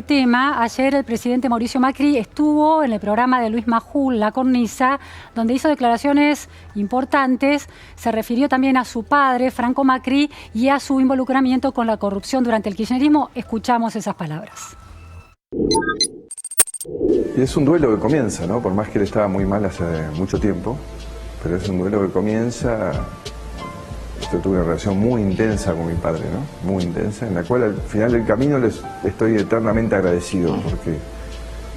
tema, ayer el presidente Mauricio Macri estuvo en el programa de Luis Majul, La Cornisa, donde hizo declaraciones importantes. Se refirió también a su padre, Franco Macri, y a su involucramiento con la corrupción durante el kirchnerismo. Escuchamos esas palabras. Y es un duelo que comienza, ¿no? Por más que él estaba muy mal hace mucho tiempo, pero es un duelo que comienza. Yo tuve una relación muy intensa con mi padre, ¿no? Muy intensa, en la cual al final del camino les estoy eternamente agradecido, porque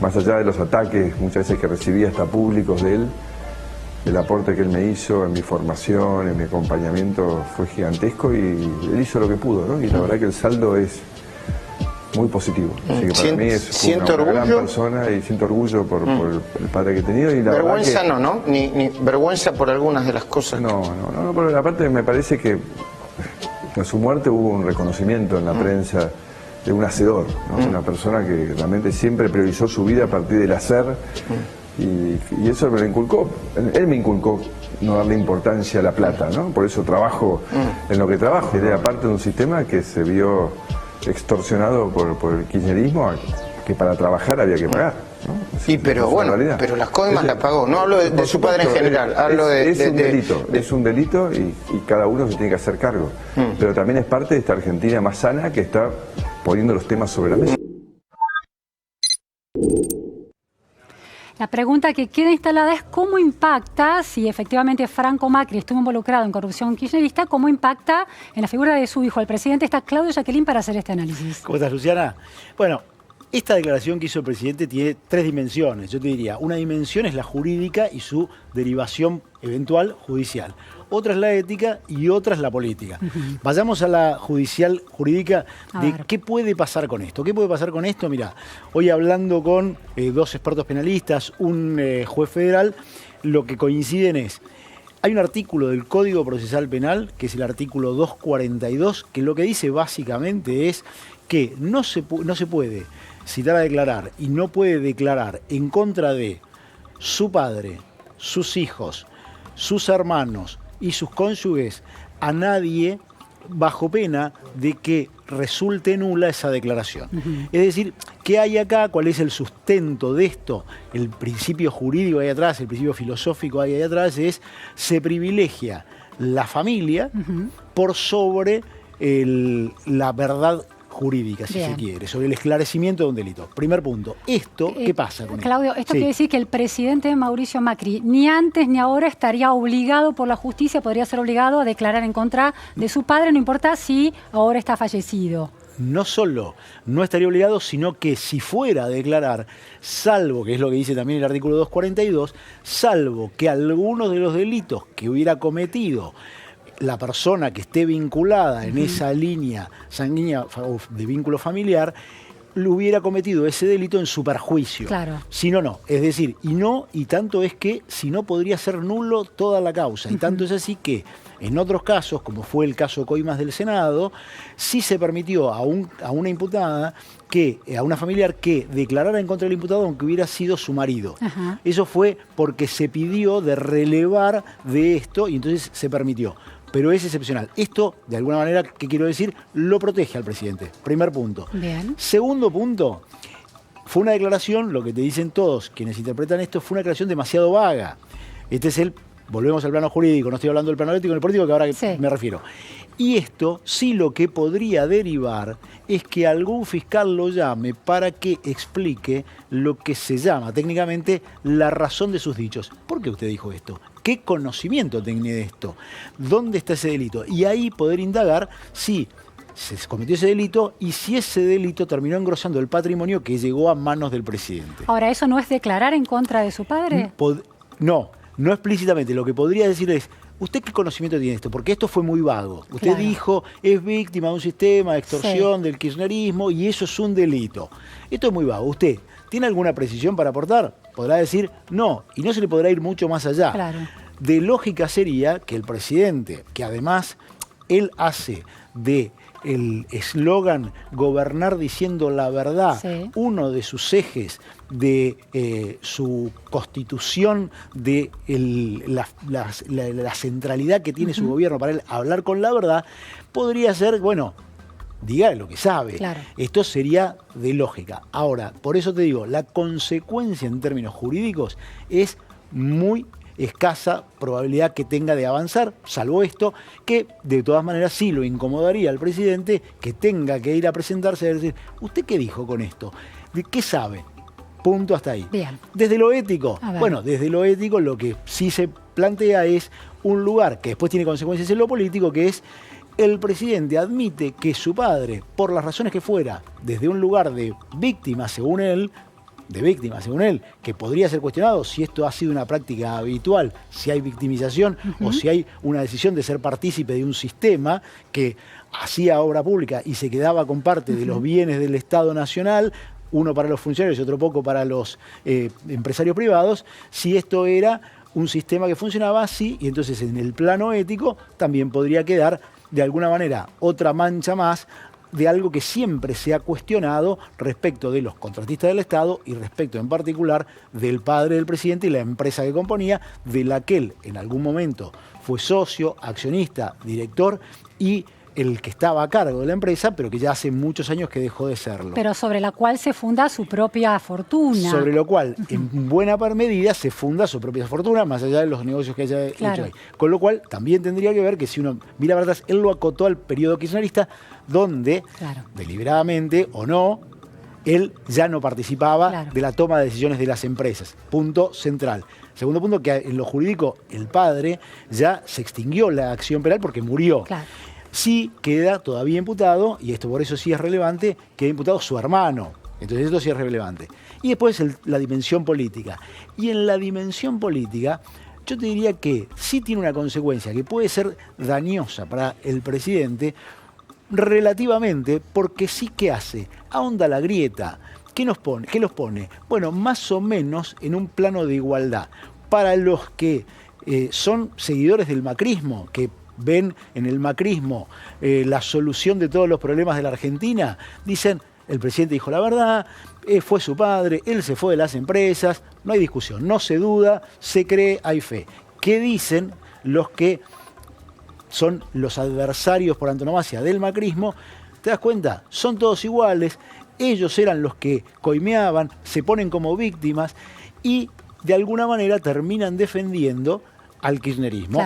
más allá de los ataques muchas veces que recibí hasta públicos de él, el aporte que él me hizo en mi formación, en mi acompañamiento fue gigantesco y él hizo lo que pudo, ¿no? Y la verdad que el saldo es muy positivo. Así que para mí es una gran persona y siento orgullo por el padre que he tenido. Y la vergüenza verdad que, no, ni vergüenza por algunas de las cosas. No, pero aparte me parece que en su muerte hubo un reconocimiento en la prensa de un hacedor, ¿no? Una persona que realmente siempre priorizó su vida a partir del hacer y eso me lo inculcó. Él me inculcó no darle importancia a la plata, ¿no? Por eso trabajo en lo que trabajo. Era parte de un sistema que se vio extorsionado por el kirchnerismo, que para trabajar había que pagar, ¿no? Sí, pero bueno, pero las coimas la pagó. No hablo de su padre en general, hablo es un delito, es un delito y cada uno se tiene que hacer cargo. Pero también es parte de esta Argentina más sana que está poniendo los temas sobre la mesa. La pregunta que queda instalada es cómo impacta, si efectivamente Franco Macri estuvo involucrado en corrupción kirchnerista, cómo impacta en la figura de su hijo, el presidente. Está Claudio Jacqueline para hacer este análisis. ¿Cómo estás, Luciana? Bueno, esta declaración que hizo el presidente tiene tres dimensiones. Yo te diría, una dimensión es la jurídica y su derivación eventual judicial. Otra es la ética y otra es la política. Vayamos a la jurídica de qué puede pasar con esto. ¿Qué puede pasar con esto? Mirá, hoy hablando con dos expertos penalistas, un juez federal, lo que coinciden es, hay un artículo del Código Procesal Penal, que es el artículo 242, que lo que dice básicamente es que no se puede citar a declarar y no puede declarar en contra de su padre, sus hijos, sus hermanos y sus cónyuges a nadie bajo pena de que resulte nula esa declaración. Es decir, ¿qué hay acá? ¿Cuál es el sustento de esto? El principio jurídico ahí atrás, el principio filosófico ahí atrás es se privilegia la familia por sobre la verdad jurídica, si se quiere, sobre el esclarecimiento de un delito. Primer punto. Esto, ¿qué pasa con Claudio, esto quiere decir que el presidente Mauricio Macri ni antes ni ahora estaría obligado por la justicia, podría ser obligado a declarar en contra de su padre, no importa si ahora está fallecido. No solo no estaría obligado, sino que si fuera a declarar, salvo, que es lo que dice también el artículo 242, salvo que algunos de los delitos que hubiera cometido la persona que esté vinculada en esa línea sanguínea de vínculo familiar, lo hubiera cometido ese delito en su perjuicio. Claro. Si no, no. Es decir, y tanto es que si no podría ser nulo toda la causa. Y tanto es así que en otros casos, como fue el caso Coimas del Senado, sí se permitió a una imputada a una familiar que declarara en contra del imputado aunque hubiera sido su marido. Eso fue porque se pidió de relevar de esto y entonces se permitió. Pero es excepcional. Esto, de alguna manera, ¿qué quiero decir? Lo protege al presidente. Primer punto. Bien. Segundo punto, fue una declaración, lo que te dicen todos quienes interpretan esto, fue una declaración demasiado vaga. Este es volvemos al plano jurídico, no estoy hablando del plano ético ni político, que ahora me refiero. Y esto sí lo que podría derivar es que algún fiscal lo llame para que explique lo que se llama técnicamente la razón de sus dichos. ¿Por qué usted dijo esto? ¿Qué conocimiento tenía de esto? ¿Dónde está ese delito? Y ahí poder indagar si se cometió ese delito y si ese delito terminó engrosando el patrimonio que llegó a manos del presidente. Ahora, ¿eso no es declarar en contra de su padre? No explícitamente. Lo que podría decir es, ¿usted qué conocimiento tiene de esto? Porque esto fue muy vago. Usted dijo, es víctima de un sistema de extorsión del kirchnerismo y eso es un delito. Esto es muy vago. ¿Usted tiene alguna precisión para aportar? Podrá decir no, y no se le podrá ir mucho más allá. Claro. De lógica sería que el presidente, que además él hace de el eslogan gobernar diciendo la verdad, uno de sus ejes de su constitución, de la centralidad que tiene su gobierno para él hablar con la verdad, podría ser, bueno, diga lo que sabe. Claro. Esto sería de lógica. Ahora, por eso te digo, la consecuencia en términos jurídicos es muy escasa probabilidad que tenga de avanzar, salvo esto, que de todas maneras sí lo incomodaría al presidente que tenga que ir a presentarse y decir, ¿usted qué dijo con esto? ¿De qué sabe? Punto, hasta ahí. Bien. Desde lo ético, bueno, desde lo ético lo que sí se plantea es un lugar que después tiene consecuencias en lo político, que es el presidente admite que su padre, por las razones que fuera, desde un lugar de víctima, según él, que podría ser cuestionado si esto ha sido una práctica habitual, si hay victimización o si hay una decisión de ser partícipe de un sistema que hacía obra pública y se quedaba con parte de los bienes del Estado Nacional, uno para los funcionarios y otro poco para los empresarios privados, si esto era un sistema que funcionaba así, y entonces en el plano ético también podría quedar de alguna manera otra mancha más de algo que siempre se ha cuestionado respecto de los contratistas del Estado y respecto en particular del padre del presidente y la empresa que componía, de la que él en algún momento fue socio, accionista, director y el que estaba a cargo de la empresa, pero que ya hace muchos años que dejó de serlo. Pero sobre la cual se funda su propia fortuna. Sobre lo cual, en buena medida, se funda su propia fortuna, más allá de los negocios que haya hecho ahí. Con lo cual, también tendría que ver que si uno mira para atrás, él lo acotó al periodo kirchnerista, donde, deliberadamente o no, él ya no participaba de la toma de decisiones de las empresas. Punto central. Segundo punto, que en lo jurídico, el padre ya se extinguió la acción penal porque murió. Sí queda todavía imputado, y esto por eso sí es relevante, queda imputado su hermano. Entonces esto sí es relevante. Y después la dimensión política. Y en la dimensión política, yo te diría que sí tiene una consecuencia que puede ser dañosa para el presidente relativamente, porque sí que hace, ahonda la grieta. ¿Qué los pone? Bueno, más o menos en un plano de igualdad. Para los que son seguidores del macrismo, que ven en el macrismo la solución de todos los problemas de la Argentina, dicen, el presidente dijo la verdad, fue su padre, él se fue de las empresas, no hay discusión, no se duda, se cree, hay fe. ¿Qué dicen los que son los adversarios por antonomasia del macrismo? ¿Te das cuenta? Son todos iguales, ellos eran los que coimeaban, se ponen como víctimas y de alguna manera terminan defendiendo al kirchnerismo.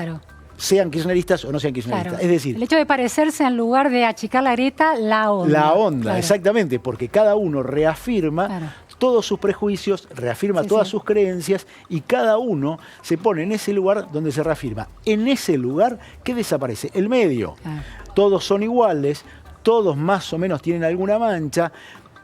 Sean kirchneristas o no sean kirchneristas. Es decir, el hecho de parecerse, en lugar de achicar la grieta, la onda. La onda, exactamente, porque cada uno reafirma todos sus prejuicios, reafirma todas sus creencias y cada uno se pone en ese lugar donde se reafirma. En ese lugar, ¿qué desaparece? El medio. Todos son iguales, todos más o menos tienen alguna mancha,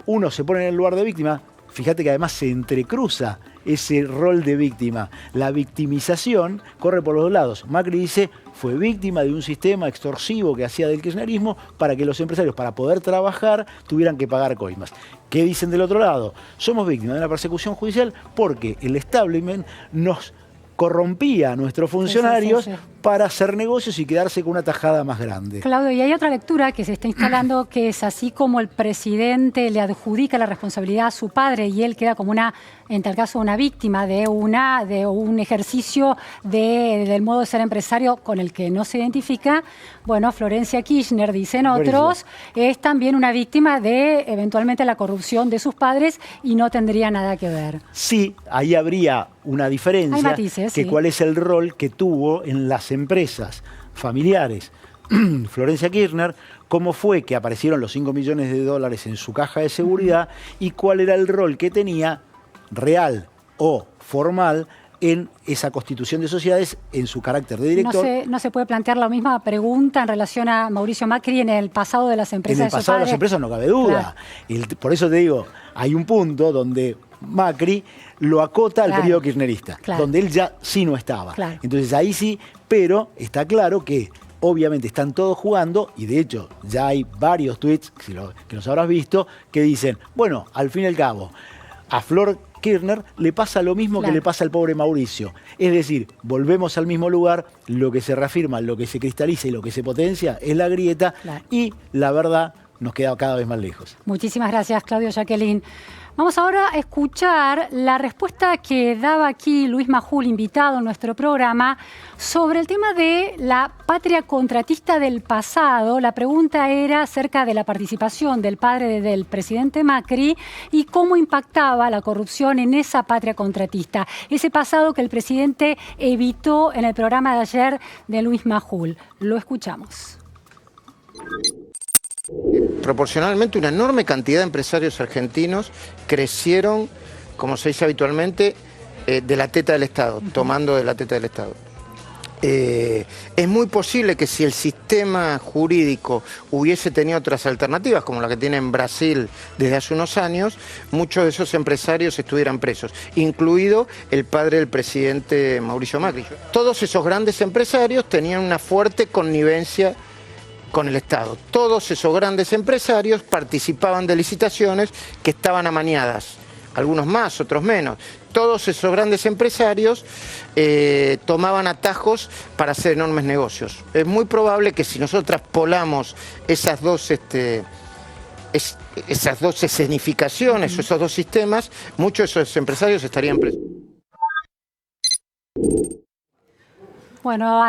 uno se pone en el lugar de víctima. Fíjate que además se entrecruza ese rol de víctima. La victimización corre por los dos lados. Macri dice, fue víctima de un sistema extorsivo que hacía del kirchnerismo para que los empresarios, para poder trabajar, tuvieran que pagar coimas. ¿Qué dicen del otro lado? Somos víctimas de una persecución judicial porque el establishment nos corrompía a nuestros funcionarios para hacer negocios y quedarse con una tajada más grande. Claudio, y hay otra lectura que se está instalando, que es así como el presidente le adjudica la responsabilidad a su padre y él queda como una, en tal caso, una víctima de un ejercicio del modo de ser empresario con el que no se identifica. Bueno, Florencia Kirchner, dicen otros, es también una víctima de eventualmente la corrupción de sus padres y no tendría nada que ver. Sí, ahí habría una diferencia. Hay matices, que cuál es el rol que tuvo en las empresas familiares Florencia Kirchner, cómo fue que aparecieron los 5 millones de dólares en su caja de seguridad y cuál era el rol que tenía real o formal en esa constitución de sociedades en su carácter de director. No se puede plantear la misma pregunta en relación a Mauricio Macri en el pasado de las empresas. En el pasado de las empresas no cabe duda. Por eso te digo, hay un punto donde Macri lo acota al periodo kirchnerista, donde él ya sí no estaba. Entonces ahí sí, pero está claro que obviamente están todos jugando y de hecho ya hay varios tweets, que los habrás visto, que dicen, bueno, al fin y al cabo, a Flor Kirchner le pasa lo mismo que le pasa al pobre Mauricio. Es decir, volvemos al mismo lugar, lo que se reafirma, lo que se cristaliza y lo que se potencia es la grieta y la verdad nos queda cada vez más lejos. Muchísimas gracias, Claudio Jacqueline. Vamos ahora a escuchar la respuesta que daba aquí Luis Majul, invitado en nuestro programa, sobre el tema de la patria contratista del pasado. La pregunta era acerca de la participación del padre del presidente Macri y cómo impactaba la corrupción en esa patria contratista. Ese pasado que el presidente evitó en el programa de ayer de Luis Majul. Lo escuchamos. Proporcionalmente, una enorme cantidad de empresarios argentinos crecieron, como se dice habitualmente, de la teta del Estado, tomando de la teta del Estado. Es muy posible que si el sistema jurídico hubiese tenido otras alternativas, como la que tiene en Brasil desde hace unos años, muchos de esos empresarios estuvieran presos, incluido el padre del presidente Mauricio Macri. Todos esos grandes empresarios tenían una fuerte connivencia con el Estado. Todos esos grandes empresarios participaban de licitaciones que estaban amañadas, algunos más, otros menos. Todos esos grandes empresarios tomaban atajos para hacer enormes negocios. Es muy probable que si nosotros traspolamos esas dos escenificaciones, esos dos sistemas, muchos de esos empresarios estarían presos. Bueno,